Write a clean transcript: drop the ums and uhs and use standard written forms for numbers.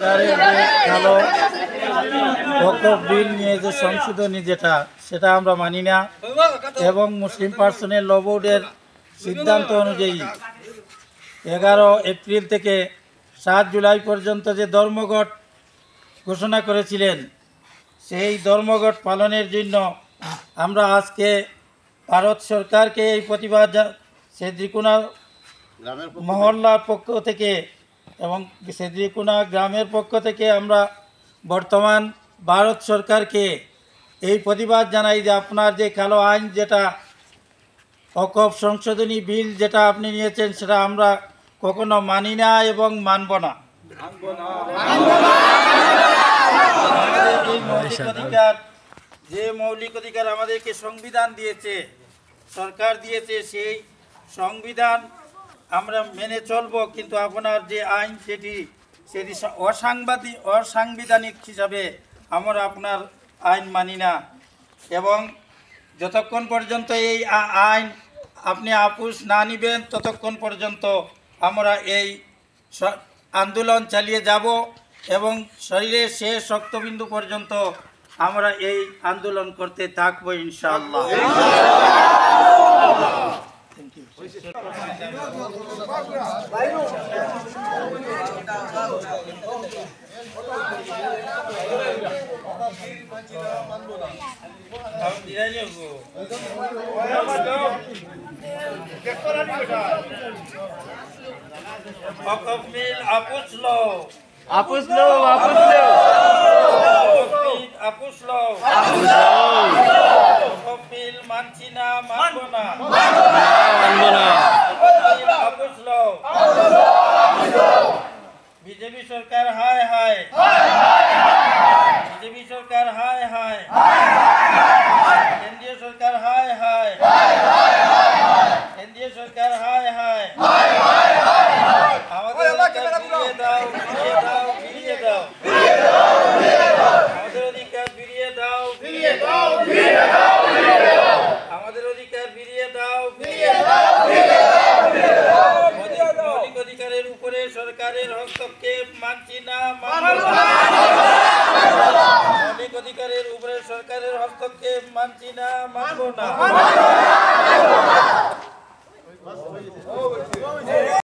ভালো ওয়াকফ বিল নিয়ে যে সংশোধনী সেটা আমরা মানি না এবং মুসলিম পার্সোনাল ল বোর্ডের সিদ্ধান্ত অনুযায়ী 11 এপ্রিল থেকে 7 জুলাই পর্যন্ত যে ধর্মঘট ঘোষণা করেছিলেন সেই ধর্মঘট পালনের জন্য আমরা আজকে ভারত সরকারকে এই প্রতিবাদ সেদ্রিকুনা মহল্লার পক্ষ থেকে এবং সেদ্রিকুনা গ্রামের পক্ষ থেকে আমরা বর্তমান ভারত সরকারকে এই প্রতিবাদ জানাই যে আপনার যে কালো আইন যেটা ওয়াকফ সংশোধনী বিল যেটা আপনি নিয়েছেন সেটা আমরা কখনো মানি না এবং মানব না। যে মৌলিক অধিকার আমাদেরকে সংবিধান দিয়েছে, সরকার দিয়েছে, সেই সংবিধান আমরা মেনে চলব, কিন্তু আপনার যে আইন সেটি অসাংবিধানিক হিসাবে আমরা আপনার আইন মানি না এবং যতক্ষণ পর্যন্ত এই আইন আপনি আপোষ না নিবেন ততক্ষণ পর্যন্ত আমরা এই আন্দোলন চালিয়ে যাব এবং শরীরের শেষ রক্তবিন্দু পর্যন্ত আমরা এই আন্দোলন করতে থাকবো ইনশাআল্লাহ। ওয়াকফ বিল আপোষ লো, আপোষ লো, আপোষ লো, আপোষ লো, ওয়াকফ বিল মানছি না, মানবো না, মানবো না, আপোষ লো। বিজেপি সরকার হায় হায়, বিজেপি সরকার হায় হায়, কেন্দ্রীয় সরকার হায় হায়, কেন্দ্রীয় সরকার হায় হায়, আমাদের অধিকার ফিরিয়ে দাও, ফিরিয়ে দাও, ফিরিয়ে দাও, আমাদের অধিকার ফিরিয়ে দাও, ফিরিয়ে দাও, আমাদের অধিকার ফিরিয়ে দাও, ফিরিয়ে দাও, মৌলিক অধিকারের উপরে সরকারের হস্তক্ষেপ মানছি না, মানব না, মৌলিক অধিকারের উপরে সরকারের হস্তক্ষেপ মানছি না, মানব না।